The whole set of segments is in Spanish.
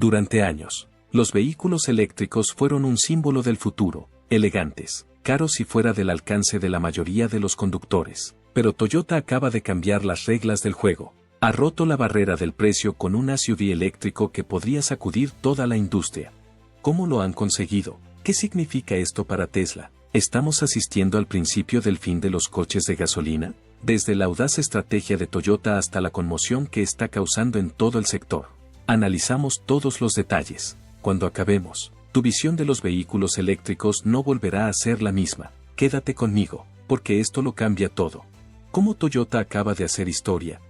Durante años, los vehículos eléctricos fueron un símbolo del futuro, elegantes, caros y fuera del alcance de la mayoría de los conductores. Pero Toyota acaba de cambiar las reglas del juego. Ha roto la barrera del precio con un SUV eléctrico que podría sacudir toda la industria. ¿Cómo lo han conseguido? ¿Qué significa esto para Tesla? ¿Estamos asistiendo al principio del fin de los coches de gasolina? Desde la audaz estrategia de Toyota hasta la conmoción que está causando en todo el sector. Analizamos todos los detalles. Cuando acabemos, tu visión de los vehículos eléctricos no volverá a ser la misma. Quédate conmigo, porque esto lo cambia todo. ¿Cómo Toyota acaba de hacer historia?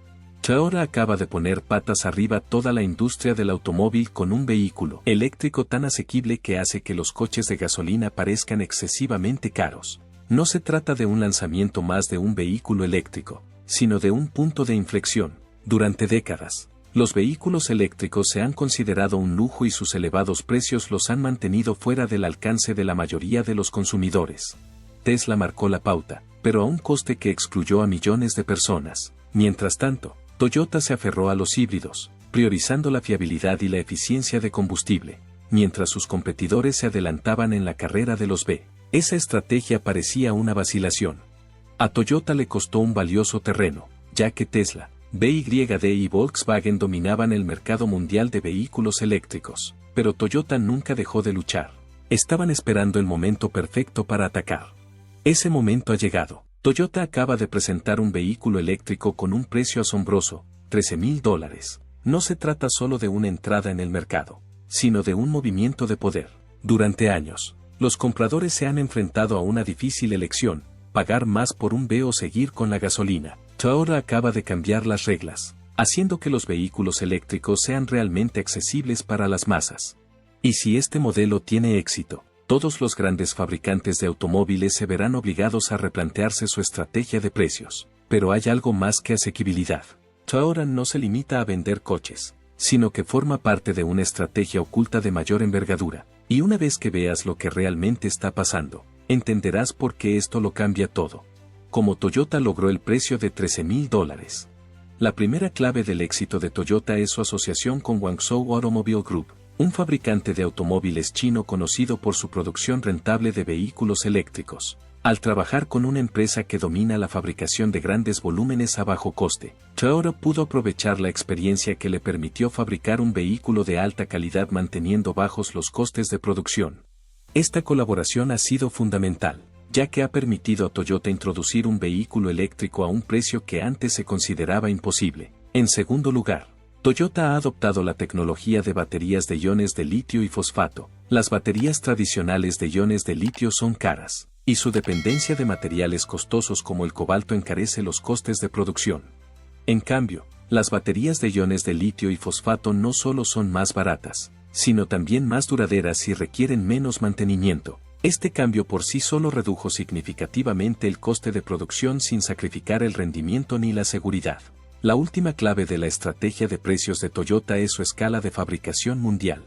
Ahora acaba de poner patas arriba toda la industria del automóvil con un vehículo eléctrico tan asequible que hace que los coches de gasolina parezcan excesivamente caros. No se trata de un lanzamiento más de un vehículo eléctrico, sino de un punto de inflexión. Durante décadas, los vehículos eléctricos se han considerado un lujo y sus elevados precios los han mantenido fuera del alcance de la mayoría de los consumidores. Tesla marcó la pauta, pero a un coste que excluyó a millones de personas. Mientras tanto, Toyota se aferró a los híbridos, priorizando la fiabilidad y la eficiencia de combustible, mientras sus competidores se adelantaban en la carrera de los B. Esa estrategia parecía una vacilación. A Toyota le costó un valioso terreno, ya que Tesla, BYD y Volkswagen dominaban el mercado mundial de vehículos eléctricos, pero Toyota nunca dejó de luchar. Estaban esperando el momento perfecto para atacar. Ese momento ha llegado. Toyota acaba de presentar un vehículo eléctrico con un precio asombroso, $13,000. No se trata solo de una entrada en el mercado, sino de un movimiento de poder. Durante años, los compradores se han enfrentado a una difícil elección, pagar más por un B o seguir con la gasolina. Ahora acaba de cambiar las reglas, haciendo que los vehículos eléctricos sean realmente accesibles para las masas. Y si este modelo tiene éxito, todos los grandes fabricantes de automóviles se verán obligados a replantearse su estrategia de precios. Pero hay algo más que asequibilidad. Ahora no se limita a vender coches, sino que forma parte de una estrategia oculta de mayor envergadura. Y una vez que veas lo que realmente está pasando, entenderás por qué esto lo cambia todo. Como Toyota logró el precio de $13,000. La primera clave del éxito de Toyota es su asociación con Guangzhou Automobile Group, un fabricante de automóviles chino conocido por su producción rentable de vehículos eléctricos. Al trabajar con una empresa que domina la fabricación de grandes volúmenes a bajo coste, Toyota pudo aprovechar la experiencia que le permitió fabricar un vehículo de alta calidad manteniendo bajos los costes de producción. Esta colaboración ha sido fundamental, ya que ha permitido a Toyota introducir un vehículo eléctrico a un precio que antes se consideraba imposible. En segundo lugar, Toyota ha adoptado la tecnología de baterías de iones de litio y fosfato. Las baterías tradicionales de iones de litio son caras, y su dependencia de materiales costosos como el cobalto encarece los costes de producción. En cambio, las baterías de iones de litio y fosfato no solo son más baratas, sino también más duraderas y requieren menos mantenimiento. Este cambio por sí solo redujo significativamente el coste de producción sin sacrificar el rendimiento ni la seguridad. La última clave de la estrategia de precios de Toyota es su escala de fabricación mundial.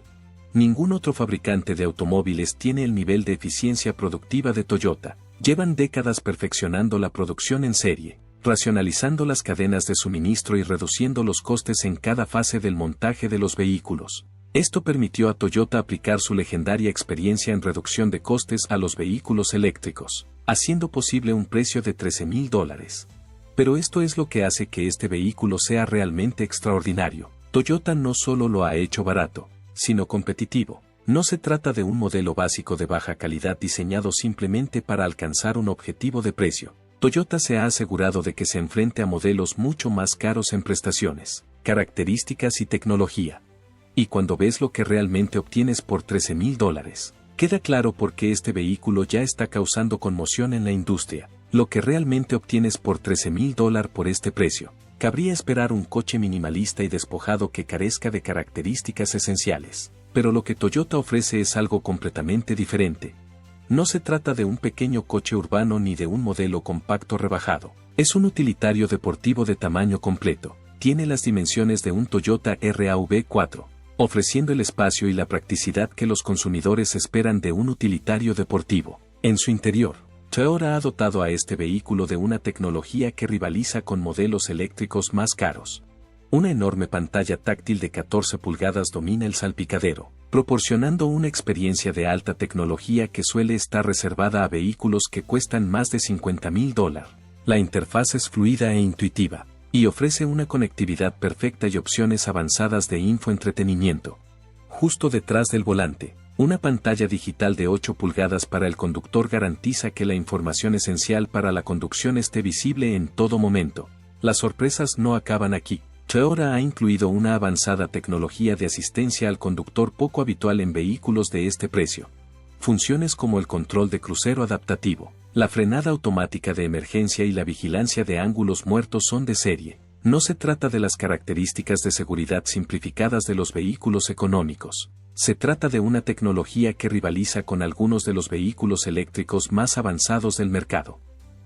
Ningún otro fabricante de automóviles tiene el nivel de eficiencia productiva de Toyota. Llevan décadas perfeccionando la producción en serie, racionalizando las cadenas de suministro y reduciendo los costes en cada fase del montaje de los vehículos. Esto permitió a Toyota aplicar su legendaria experiencia en reducción de costes a los vehículos eléctricos, haciendo posible un precio de $13,000. Pero esto es lo que hace que este vehículo sea realmente extraordinario. Toyota no solo lo ha hecho barato, sino competitivo. No se trata de un modelo básico de baja calidad diseñado simplemente para alcanzar un objetivo de precio. Toyota se ha asegurado de que se enfrente a modelos mucho más caros en prestaciones, características y tecnología. Y cuando ves lo que realmente obtienes por $13,000, queda claro por qué este vehículo ya está causando conmoción en la industria. Lo que realmente obtienes por $13,000 por este precio. Cabría esperar un coche minimalista y despojado que carezca de características esenciales. Pero lo que Toyota ofrece es algo completamente diferente. No se trata de un pequeño coche urbano ni de un modelo compacto rebajado. Es un utilitario deportivo de tamaño completo. Tiene las dimensiones de un Toyota RAV4, ofreciendo el espacio y la practicidad que los consumidores esperan de un utilitario deportivo. En su interior, Toyota ha dotado a este vehículo de una tecnología que rivaliza con modelos eléctricos más caros. Una enorme pantalla táctil de 14 pulgadas domina el salpicadero, proporcionando una experiencia de alta tecnología que suele estar reservada a vehículos que cuestan más de $50,000. La interfaz es fluida e intuitiva, y ofrece una conectividad perfecta y opciones avanzadas de infoentretenimiento. Justo detrás del volante, una pantalla digital de 8 pulgadas para el conductor garantiza que la información esencial para la conducción esté visible en todo momento. Las sorpresas no acaban aquí. Toyota ha incluido una avanzada tecnología de asistencia al conductor poco habitual en vehículos de este precio. Funciones como el control de crucero adaptativo, la frenada automática de emergencia y la vigilancia de ángulos muertos son de serie. No se trata de las características de seguridad simplificadas de los vehículos económicos. Se trata de una tecnología que rivaliza con algunos de los vehículos eléctricos más avanzados del mercado.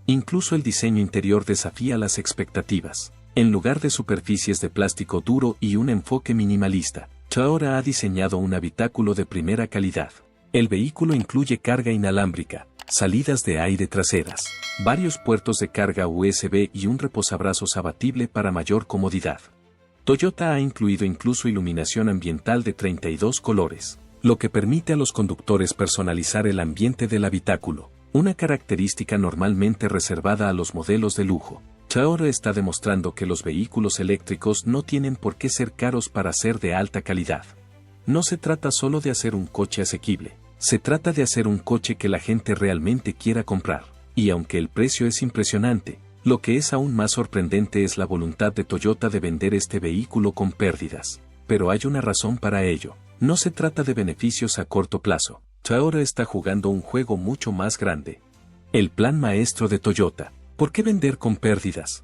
Incluso el diseño interior desafía las expectativas. En lugar de superficies de plástico duro y un enfoque minimalista, Toyota ha diseñado un habitáculo de primera calidad. El vehículo incluye carga inalámbrica, salidas de aire traseras, varios puertos de carga USB y un reposabrazos abatible para mayor comodidad. Toyota ha incluido incluso iluminación ambiental de 32 colores, lo que permite a los conductores personalizar el ambiente del habitáculo, una característica normalmente reservada a los modelos de lujo. Toyota está demostrando que los vehículos eléctricos no tienen por qué ser caros para ser de alta calidad. No se trata solo de hacer un coche asequible, se trata de hacer un coche que la gente realmente quiera comprar. Y aunque el precio es impresionante, lo que es aún más sorprendente es la voluntad de Toyota de vender este vehículo con pérdidas. Pero hay una razón para ello. No se trata de beneficios a corto plazo. Toyota está jugando un juego mucho más grande. El plan maestro de Toyota. ¿Por qué vender con pérdidas?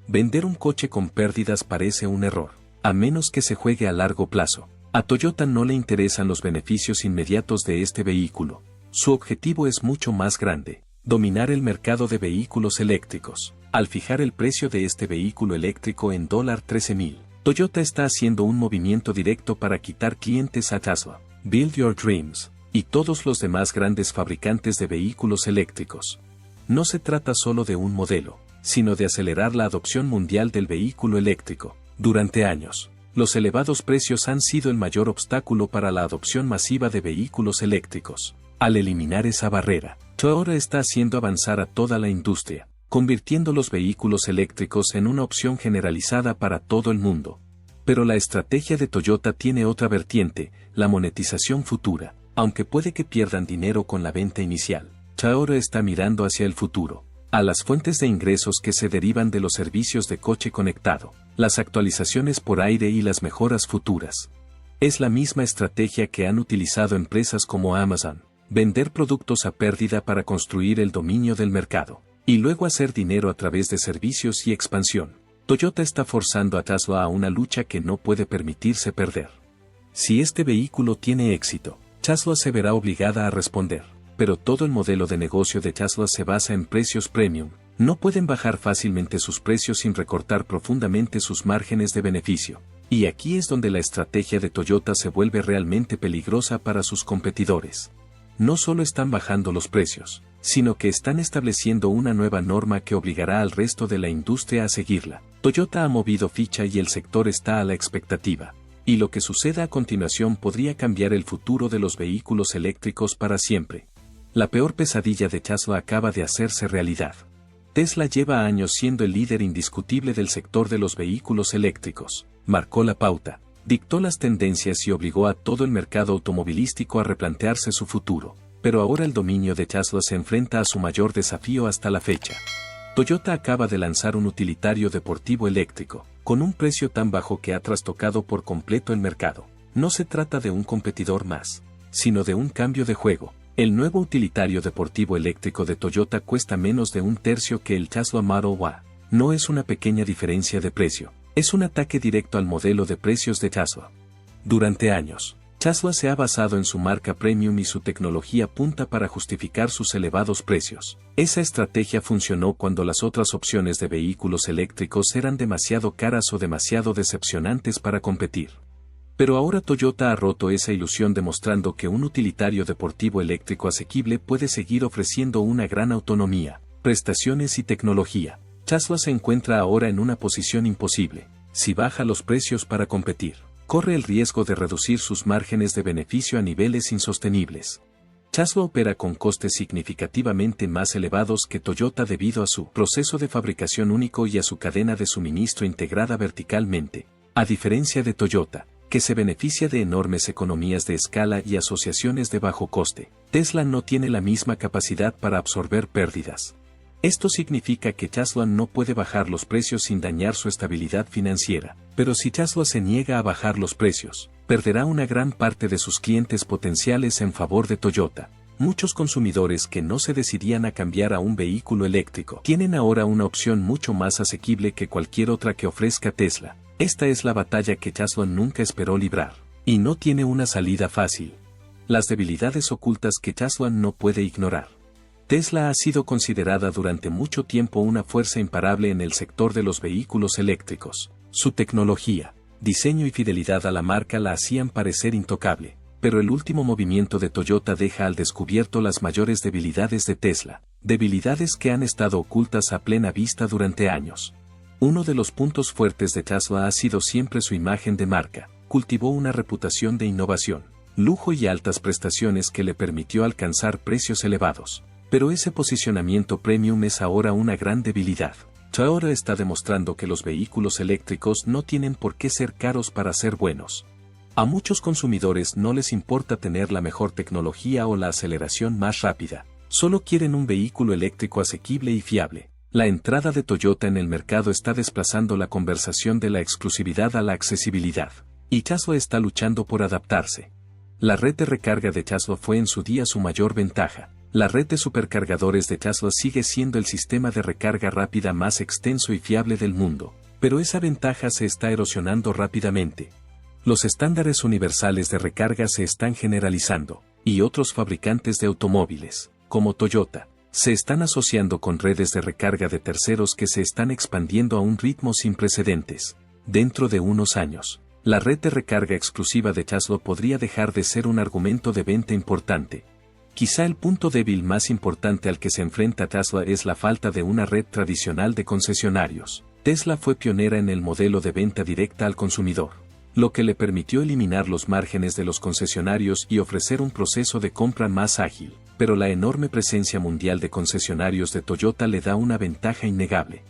Vender un coche con pérdidas parece un error, a menos que se juegue a largo plazo. A Toyota no le interesan los beneficios inmediatos de este vehículo. Su objetivo es mucho más grande: dominar el mercado de vehículos eléctricos. Al fijar el precio de este vehículo eléctrico en $13,000, Toyota está haciendo un movimiento directo para quitar clientes a Tesla, Build Your Dreams, y todos los demás grandes fabricantes de vehículos eléctricos. No se trata solo de un modelo, sino de acelerar la adopción mundial del vehículo eléctrico. Durante años, los elevados precios han sido el mayor obstáculo para la adopción masiva de vehículos eléctricos. Al eliminar esa barrera, Toyota está haciendo avanzar a toda la industria, convirtiendo los vehículos eléctricos en una opción generalizada para todo el mundo. Pero la estrategia de Toyota tiene otra vertiente: la monetización futura. Aunque puede que pierdan dinero con la venta inicial, Toyota está mirando hacia el futuro, a las fuentes de ingresos que se derivan de los servicios de coche conectado, las actualizaciones por aire y las mejoras futuras. Es la misma estrategia que han utilizado empresas como Amazon: vender productos a pérdida para construir el dominio del mercado, y luego hacer dinero a través de servicios y expansión. Toyota está forzando a Tesla a una lucha que no puede permitirse perder. Si este vehículo tiene éxito, Tesla se verá obligada a responder. Pero todo el modelo de negocio de Tesla se basa en precios premium. No pueden bajar fácilmente sus precios sin recortar profundamente sus márgenes de beneficio. Y aquí es donde la estrategia de Toyota se vuelve realmente peligrosa para sus competidores. No solo están bajando los precios, sino que están estableciendo una nueva norma que obligará al resto de la industria a seguirla. Toyota ha movido ficha y el sector está a la expectativa. Y lo que suceda a continuación podría cambiar el futuro de los vehículos eléctricos para siempre. La peor pesadilla de Tesla acaba de hacerse realidad. Tesla lleva años siendo el líder indiscutible del sector de los vehículos eléctricos. Marcó la pauta, dictó las tendencias y obligó a todo el mercado automovilístico a replantearse su futuro. Pero ahora el dominio de Tesla se enfrenta a su mayor desafío hasta la fecha. Toyota acaba de lanzar un utilitario deportivo eléctrico, con un precio tan bajo que ha trastocado por completo el mercado. No se trata de un competidor más, sino de un cambio de juego. El nuevo utilitario deportivo eléctrico de Toyota cuesta menos de un tercio que el Tesla Model Y. No es una pequeña diferencia de precio, es un ataque directo al modelo de precios de Tesla. Durante años, Tesla se ha basado en su marca premium y su tecnología punta para justificar sus elevados precios. Esa estrategia funcionó cuando las otras opciones de vehículos eléctricos eran demasiado caras o demasiado decepcionantes para competir. Pero ahora Toyota ha roto esa ilusión demostrando que un utilitario deportivo eléctrico asequible puede seguir ofreciendo una gran autonomía, prestaciones y tecnología. Tesla se encuentra ahora en una posición imposible. Si baja los precios para competir, corre el riesgo de reducir sus márgenes de beneficio a niveles insostenibles. Tesla opera con costes significativamente más elevados que Toyota debido a su proceso de fabricación único y a su cadena de suministro integrada verticalmente. A diferencia de Toyota, que se beneficia de enormes economías de escala y asociaciones de bajo coste, Tesla no tiene la misma capacidad para absorber pérdidas. Esto significa que Tesla no puede bajar los precios sin dañar su estabilidad financiera, pero si Tesla se niega a bajar los precios, perderá una gran parte de sus clientes potenciales en favor de Toyota. Muchos consumidores que no se decidían a cambiar a un vehículo eléctrico tienen ahora una opción mucho más asequible que cualquier otra que ofrezca Tesla. Esta es la batalla que Tesla nunca esperó librar, y no tiene una salida fácil. Las debilidades ocultas que Tesla no puede ignorar. Tesla ha sido considerada durante mucho tiempo una fuerza imparable en el sector de los vehículos eléctricos. Su tecnología, diseño y fidelidad a la marca la hacían parecer intocable, pero el último movimiento de Toyota deja al descubierto las mayores debilidades de Tesla, debilidades que han estado ocultas a plena vista durante años. Uno de los puntos fuertes de Tesla ha sido siempre su imagen de marca. Cultivó una reputación de innovación, lujo y altas prestaciones que le permitió alcanzar precios elevados. Pero ese posicionamiento premium es ahora una gran debilidad. Toyota está demostrando que los vehículos eléctricos no tienen por qué ser caros para ser buenos. A muchos consumidores no les importa tener la mejor tecnología o la aceleración más rápida. Solo quieren un vehículo eléctrico asequible y fiable. La entrada de Toyota en el mercado está desplazando la conversación de la exclusividad a la accesibilidad. Y Tesla está luchando por adaptarse. La red de recarga de Tesla fue en su día su mayor ventaja. La red de supercargadores de Tesla sigue siendo el sistema de recarga rápida más extenso y fiable del mundo, pero esa ventaja se está erosionando rápidamente. Los estándares universales de recarga se están generalizando, y otros fabricantes de automóviles, como Toyota, se están asociando con redes de recarga de terceros que se están expandiendo a un ritmo sin precedentes. Dentro de unos años, la red de recarga exclusiva de Tesla podría dejar de ser un argumento de venta importante. Quizá el punto débil más importante al que se enfrenta Tesla es la falta de una red tradicional de concesionarios. Tesla fue pionera en el modelo de venta directa al consumidor, lo que le permitió eliminar los márgenes de los concesionarios y ofrecer un proceso de compra más ágil, pero la enorme presencia mundial de concesionarios de Toyota le da una ventaja innegable.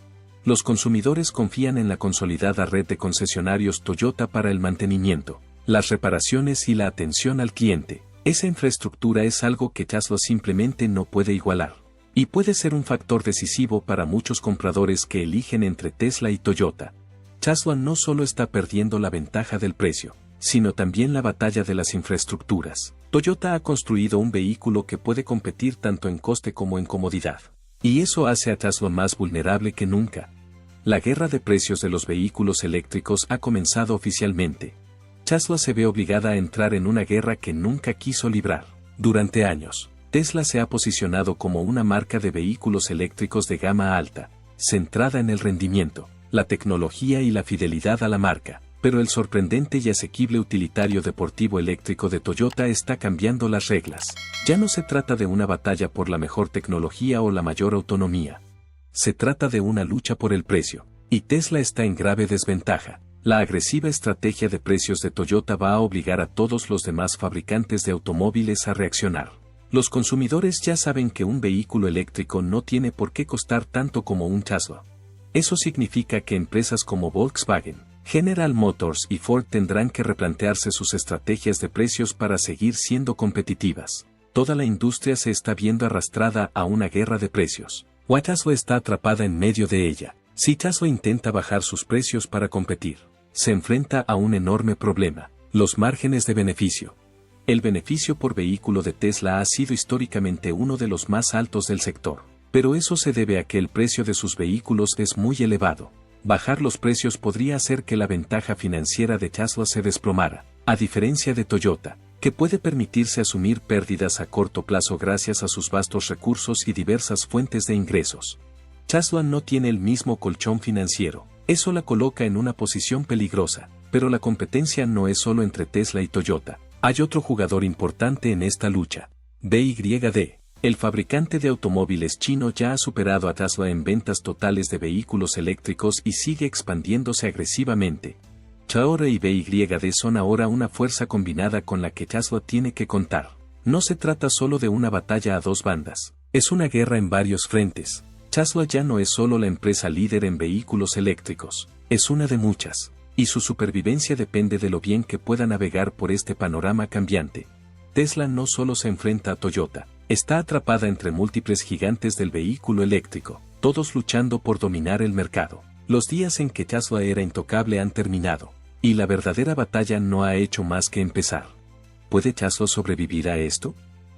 Los consumidores confían en la consolidada red de concesionarios Toyota para el mantenimiento, las reparaciones y la atención al cliente. Esa infraestructura es algo que Tesla simplemente no puede igualar, y puede ser un factor decisivo para muchos compradores que eligen entre Tesla y Toyota. Tesla no solo está perdiendo la ventaja del precio, sino también la batalla de las infraestructuras. Toyota ha construido un vehículo que puede competir tanto en coste como en comodidad, y eso hace a Tesla más vulnerable que nunca. La guerra de precios de los vehículos eléctricos ha comenzado oficialmente. Tesla se ve obligada a entrar en una guerra que nunca quiso librar. Durante años, Tesla se ha posicionado como una marca de vehículos eléctricos de gama alta, centrada en el rendimiento, la tecnología y la fidelidad a la marca, pero el sorprendente y asequible utilitario deportivo eléctrico de Toyota está cambiando las reglas. Ya no se trata de una batalla por la mejor tecnología o la mayor autonomía. Se trata de una lucha por el precio, y Tesla está en grave desventaja. La agresiva estrategia de precios de Toyota va a obligar a todos los demás fabricantes de automóviles a reaccionar. Los consumidores ya saben que un vehículo eléctrico no tiene por qué costar tanto como un Tesla. Eso significa que empresas como Volkswagen, General Motors y Ford tendrán que replantearse sus estrategias de precios para seguir siendo competitivas. Toda la industria se está viendo arrastrada a una guerra de precios. Tesla está atrapada en medio de ella. Si Tesla intenta bajar sus precios para competir, se enfrenta a un enorme problema: los márgenes de beneficio. El beneficio por vehículo de Tesla ha sido históricamente uno de los más altos del sector, pero eso se debe a que el precio de sus vehículos es muy elevado. Bajar los precios podría hacer que la ventaja financiera de Tesla se desplomara, a diferencia de Toyota, que puede permitirse asumir pérdidas a corto plazo gracias a sus vastos recursos y diversas fuentes de ingresos. Tesla no tiene el mismo colchón financiero. Eso la coloca en una posición peligrosa, pero la competencia no es solo entre Tesla y Toyota. Hay otro jugador importante en esta lucha: BYD. El fabricante de automóviles chino ya ha superado a Tesla en ventas totales de vehículos eléctricos y sigue expandiéndose agresivamente. Toyota y BYD son ahora una fuerza combinada con la que Tesla tiene que contar. No se trata solo de una batalla a dos bandas, es una guerra en varios frentes. Tesla ya no es solo la empresa líder en vehículos eléctricos, es una de muchas, y su supervivencia depende de lo bien que pueda navegar por este panorama cambiante. Tesla no solo se enfrenta a Toyota, está atrapada entre múltiples gigantes del vehículo eléctrico, todos luchando por dominar el mercado. Los días en que Tesla era intocable han terminado, y la verdadera batalla no ha hecho más que empezar. ¿Puede Tesla sobrevivir a esto?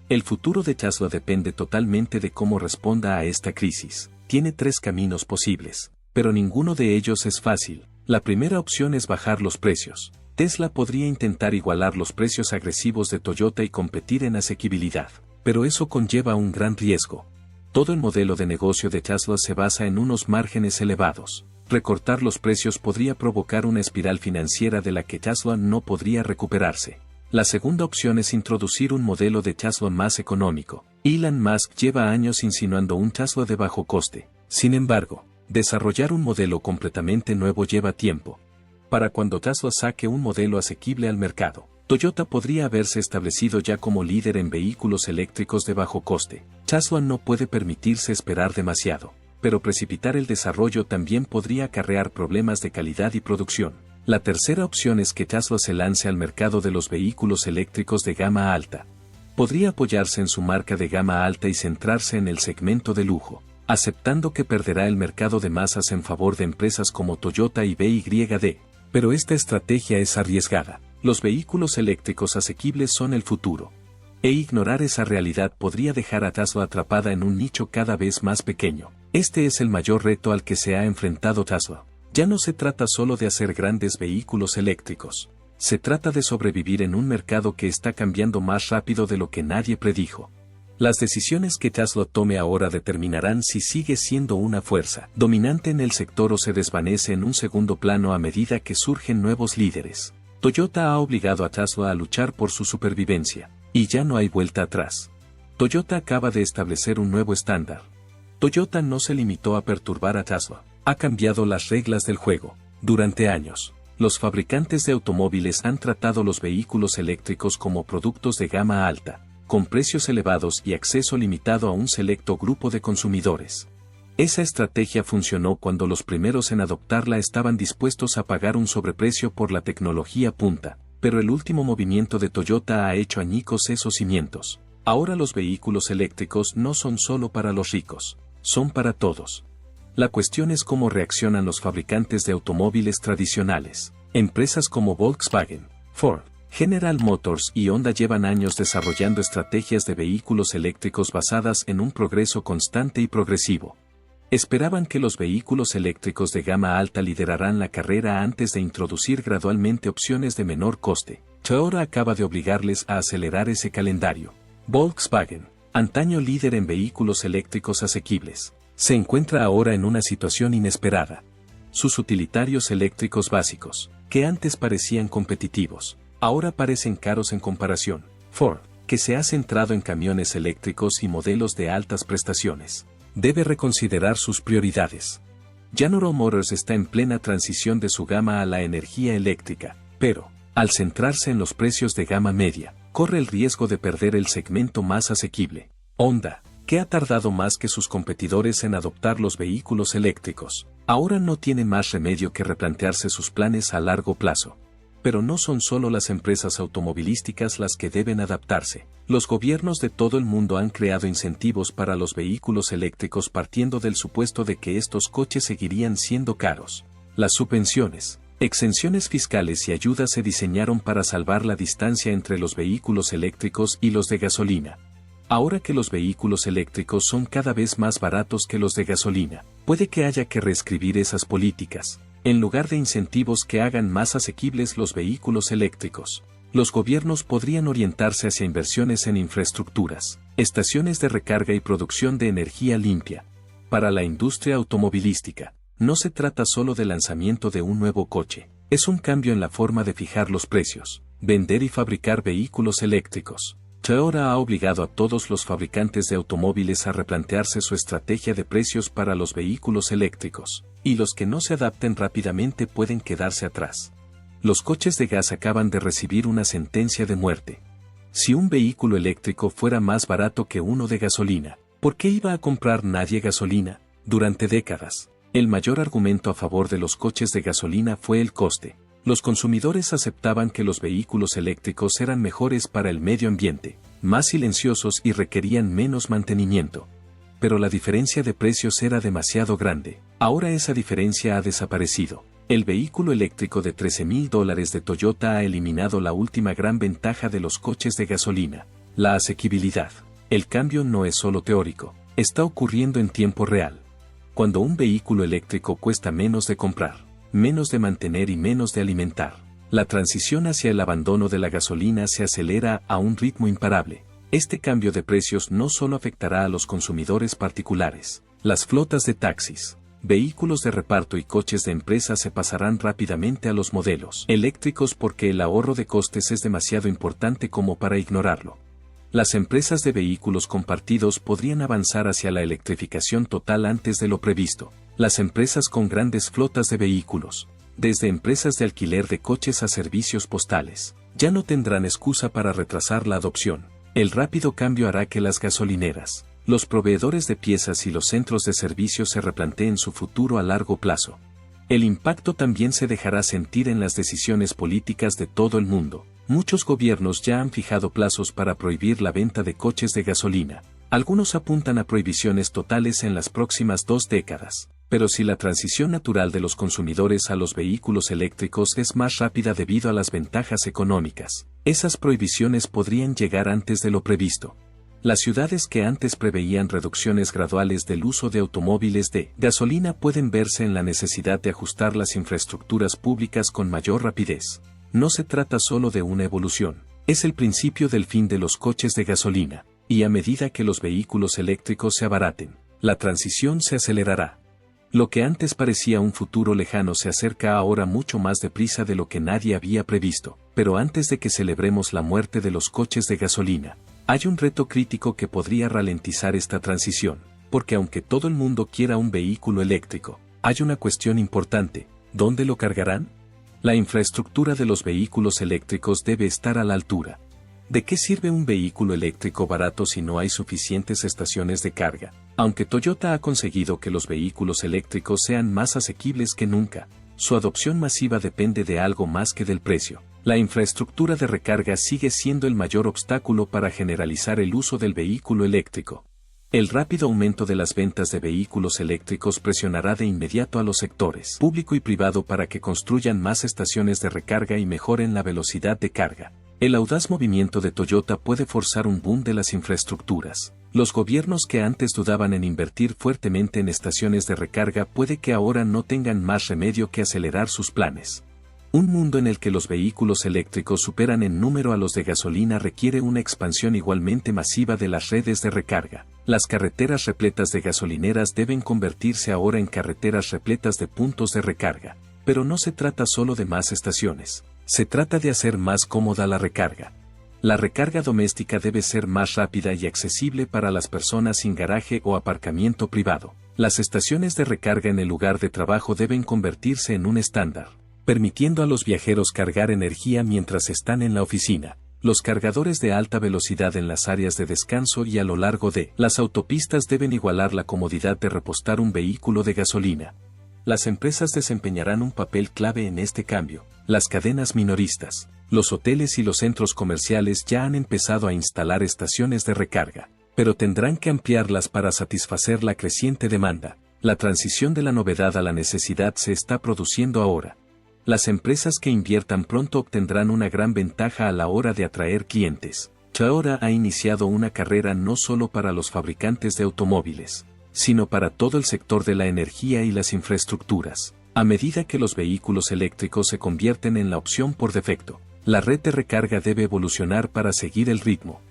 El futuro de Tesla depende totalmente de cómo responda a esta crisis. Tiene tres caminos posibles, pero ninguno de ellos es fácil. La primera opción es bajar los precios. Tesla podría intentar igualar los precios agresivos de Toyota y competir en asequibilidad, pero eso conlleva un gran riesgo. Todo el modelo de negocio de Tesla se basa en unos márgenes elevados. Recortar los precios podría provocar una espiral financiera de la que Tesla no podría recuperarse. La segunda opción es introducir un modelo de Tesla más económico. Elon Musk lleva años insinuando un Tesla de bajo coste. Sin embargo, desarrollar un modelo completamente nuevo lleva tiempo. Para cuando Tesla saque un modelo asequible al mercado, Toyota podría haberse establecido ya como líder en vehículos eléctricos de bajo coste. Tesla no puede permitirse esperar demasiado, pero precipitar el desarrollo también podría acarrear problemas de calidad y producción. La tercera opción es que Tesla se lance al mercado de los vehículos eléctricos de gama alta. Podría apoyarse en su marca de gama alta y centrarse en el segmento de lujo, aceptando que perderá el mercado de masas en favor de empresas como Toyota y BYD. Pero esta estrategia es arriesgada. Los vehículos eléctricos asequibles son el futuro. E ignorar esa realidad podría dejar a Tesla atrapada en un nicho cada vez más pequeño. Este es el mayor reto al que se ha enfrentado Tesla. Ya no se trata solo de hacer grandes vehículos eléctricos. Se trata de sobrevivir en un mercado que está cambiando más rápido de lo que nadie predijo. Las decisiones que Tesla tome ahora determinarán si sigue siendo una fuerza dominante en el sector o se desvanece en un segundo plano a medida que surgen nuevos líderes. Toyota ha obligado a Tesla a luchar por su supervivencia, y ya no hay vuelta atrás. Toyota acaba de establecer un nuevo estándar. Toyota no se limitó a perturbar a Tesla, ha cambiado las reglas del juego. Durante años, los fabricantes de automóviles han tratado los vehículos eléctricos como productos de gama alta, con precios elevados y acceso limitado a un selecto grupo de consumidores. Esa estrategia funcionó cuando los primeros en adoptarla estaban dispuestos a pagar un sobreprecio por la tecnología punta, pero el último movimiento de Toyota ha hecho añicos esos cimientos. Ahora los vehículos eléctricos no son solo para los ricos, son para todos. La cuestión es cómo reaccionan los fabricantes de automóviles tradicionales. Empresas como Volkswagen, Ford, General Motors y Honda llevan años desarrollando estrategias de vehículos eléctricos basadas en un progreso constante y progresivo. Esperaban que los vehículos eléctricos de gama alta lideraran la carrera antes de introducir gradualmente opciones de menor coste. Toyota acaba de obligarles a acelerar ese calendario. Volkswagen, antaño líder en vehículos eléctricos asequibles, se encuentra ahora en una situación inesperada. Sus utilitarios eléctricos básicos, que antes parecían competitivos, ahora parecen caros en comparación. Ford, que se ha centrado en camiones eléctricos y modelos de altas prestaciones, debe reconsiderar sus prioridades. General Motors está en plena transición de su gama a la energía eléctrica, pero, al centrarse en los precios de gama media, corre el riesgo de perder el segmento más asequible. Honda, que ha tardado más que sus competidores en adoptar los vehículos eléctricos, ahora no tiene más remedio que replantearse sus planes a largo plazo. Pero no son solo las empresas automovilísticas las que deben adaptarse. Los gobiernos de todo el mundo han creado incentivos para los vehículos eléctricos partiendo del supuesto de que estos coches seguirían siendo caros. Las subvenciones, exenciones fiscales y ayudas se diseñaron para salvar la distancia entre los vehículos eléctricos y los de gasolina. Ahora que los vehículos eléctricos son cada vez más baratos que los de gasolina, puede que haya que reescribir esas políticas. En lugar de incentivos que hagan más asequibles los vehículos eléctricos, los gobiernos podrían orientarse hacia inversiones en infraestructuras, estaciones de recarga y producción de energía limpia. Para la industria automovilística, no se trata solo del lanzamiento de un nuevo coche, es un cambio en la forma de fijar los precios, vender y fabricar vehículos eléctricos. Toyota ha obligado a todos los fabricantes de automóviles a replantearse su estrategia de precios para los vehículos eléctricos, y los que no se adapten rápidamente pueden quedarse atrás. Los coches de gas acaban de recibir una sentencia de muerte. Si un vehículo eléctrico fuera más barato que uno de gasolina, ¿por qué iba a comprar nadie gasolina? Durante décadas, el mayor argumento a favor de los coches de gasolina fue el coste. Los consumidores aceptaban que los vehículos eléctricos eran mejores para el medio ambiente, más silenciosos y requerían menos mantenimiento. Pero la diferencia de precios era demasiado grande. Ahora esa diferencia ha desaparecido. El vehículo eléctrico de $13,000 de Toyota ha eliminado la última gran ventaja de los coches de gasolina: la asequibilidad. El cambio no es solo teórico, está ocurriendo en tiempo real. Cuando un vehículo eléctrico cuesta menos de comprar, menos de mantener y menos de alimentar, la transición hacia el abandono de la gasolina se acelera a un ritmo imparable. Este cambio de precios no solo afectará a los consumidores particulares. Las flotas de taxis, vehículos de reparto y coches de empresa se pasarán rápidamente a los modelos eléctricos porque el ahorro de costes es demasiado importante como para ignorarlo. Las empresas de vehículos compartidos podrían avanzar hacia la electrificación total antes de lo previsto. Las empresas con grandes flotas de vehículos, desde empresas de alquiler de coches a servicios postales, ya no tendrán excusa para retrasar la adopción. El rápido cambio hará que las gasolineras, los proveedores de piezas y los centros de servicio se replanteen su futuro a largo plazo. El impacto también se dejará sentir en las decisiones políticas de todo el mundo. Muchos gobiernos ya han fijado plazos para prohibir la venta de coches de gasolina. Algunos apuntan a prohibiciones totales en las próximas 2 décadas. Pero si la transición natural de los consumidores a los vehículos eléctricos es más rápida debido a las ventajas económicas, esas prohibiciones podrían llegar antes de lo previsto. Las ciudades que antes preveían reducciones graduales del uso de automóviles de gasolina pueden verse en la necesidad de ajustar las infraestructuras públicas con mayor rapidez. No se trata solo de una evolución, es el principio del fin de los coches de gasolina, y a medida que los vehículos eléctricos se abaraten, la transición se acelerará. Lo que antes parecía un futuro lejano se acerca ahora mucho más deprisa de lo que nadie había previsto. Pero antes de que celebremos la muerte de los coches de gasolina, hay un reto crítico que podría ralentizar esta transición, porque aunque todo el mundo quiera un vehículo eléctrico, hay una cuestión importante: ¿dónde lo cargarán? La infraestructura de los vehículos eléctricos debe estar a la altura. ¿De qué sirve un vehículo eléctrico barato si no hay suficientes estaciones de carga? Aunque Toyota ha conseguido que los vehículos eléctricos sean más asequibles que nunca, su adopción masiva depende de algo más que del precio. La infraestructura de recarga sigue siendo el mayor obstáculo para generalizar el uso del vehículo eléctrico. El rápido aumento de las ventas de vehículos eléctricos presionará de inmediato a los sectores público y privado para que construyan más estaciones de recarga y mejoren la velocidad de carga. El audaz movimiento de Toyota puede forzar un boom de las infraestructuras. Los gobiernos que antes dudaban en invertir fuertemente en estaciones de recarga puede que ahora no tengan más remedio que acelerar sus planes. Un mundo en el que los vehículos eléctricos superan en número a los de gasolina requiere una expansión igualmente masiva de las redes de recarga. Las carreteras repletas de gasolineras deben convertirse ahora en carreteras repletas de puntos de recarga. Pero no se trata solo de más estaciones. Se trata de hacer más cómoda la recarga. La recarga doméstica debe ser más rápida y accesible para las personas sin garaje o aparcamiento privado. Las estaciones de recarga en el lugar de trabajo deben convertirse en un estándar, permitiendo a los viajeros cargar energía mientras están en la oficina. Los cargadores de alta velocidad en las áreas de descanso y a lo largo de las autopistas deben igualar la comodidad de repostar un vehículo de gasolina. Las empresas desempeñarán un papel clave en este cambio. Las cadenas minoristas, los hoteles y los centros comerciales ya han empezado a instalar estaciones de recarga, pero tendrán que ampliarlas para satisfacer la creciente demanda. La transición de la novedad a la necesidad se está produciendo ahora. Las empresas que inviertan pronto obtendrán una gran ventaja a la hora de atraer clientes. Toyota ha iniciado una carrera no solo para los fabricantes de automóviles, sino para todo el sector de la energía y las infraestructuras. A medida que los vehículos eléctricos se convierten en la opción por defecto, la red de recarga debe evolucionar para seguir el ritmo.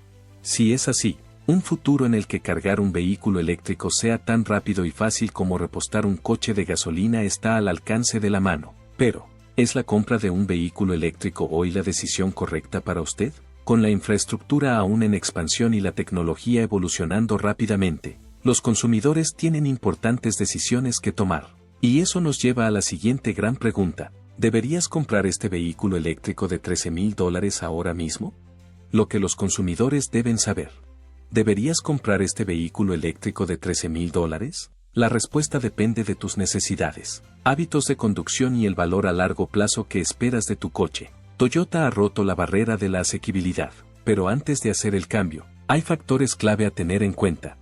Si es así, un futuro en el que cargar un vehículo eléctrico sea tan rápido y fácil como repostar un coche de gasolina está al alcance de la mano. Pero, ¿es la compra de un vehículo eléctrico hoy la decisión correcta para usted? Con la infraestructura aún en expansión y la tecnología evolucionando rápidamente, los consumidores tienen importantes decisiones que tomar. Y eso nos lleva a la siguiente gran pregunta: ¿deberías comprar este vehículo eléctrico de $13,000 ahora mismo? Lo que los consumidores deben saber. ¿Deberías comprar este vehículo eléctrico de $13,000? La respuesta depende de tus necesidades, hábitos de conducción y el valor a largo plazo que esperas de tu coche. Toyota ha roto la barrera de la asequibilidad, pero antes de hacer el cambio, hay factores clave a tener en cuenta.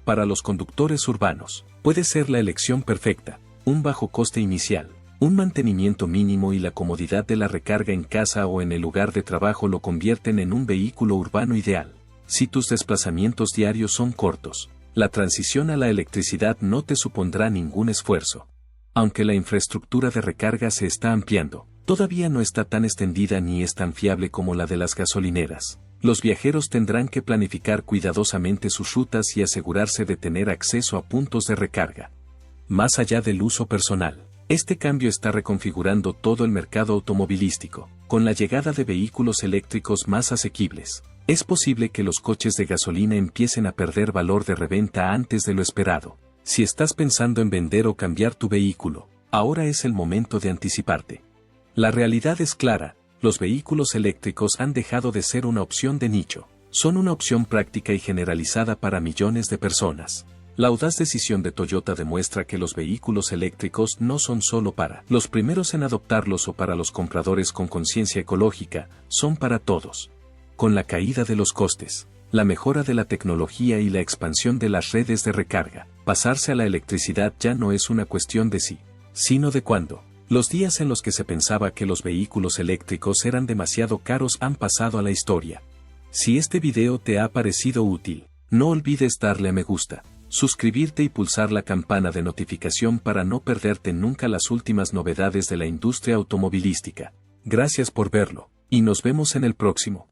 Para los conductores urbanos, puede ser la elección perfecta: un bajo coste inicial, un mantenimiento mínimo y la comodidad de la recarga en casa o en el lugar de trabajo lo convierten en un vehículo urbano ideal. Si tus desplazamientos diarios son cortos, la transición a la electricidad no te supondrá ningún esfuerzo. Aunque la infraestructura de recarga se está ampliando, todavía no está tan extendida ni es tan fiable como la de las gasolineras. Los viajeros tendrán que planificar cuidadosamente sus rutas y asegurarse de tener acceso a puntos de recarga. Más allá del uso personal, este cambio está reconfigurando todo el mercado automovilístico. Con la llegada de vehículos eléctricos más asequibles, es posible que los coches de gasolina empiecen a perder valor de reventa antes de lo esperado. Si estás pensando en vender o cambiar tu vehículo, ahora es el momento de anticiparte. La realidad es clara: los vehículos eléctricos han dejado de ser una opción de nicho. Son una opción práctica y generalizada para millones de personas. La audaz decisión de Toyota demuestra que los vehículos eléctricos no son solo para los primeros en adoptarlos o para los compradores con conciencia ecológica, son para todos. Con la caída de los costes, la mejora de la tecnología y la expansión de las redes de recarga, pasarse a la electricidad ya no es una cuestión de si, sino de cuándo. Los días en los que se pensaba que los vehículos eléctricos eran demasiado caros han pasado a la historia. Si este video te ha parecido útil, no olvides darle a me gusta, suscribirte y pulsar la campana de notificación para no perderte nunca las últimas novedades de la industria automovilística. Gracias por verlo, y nos vemos en el próximo.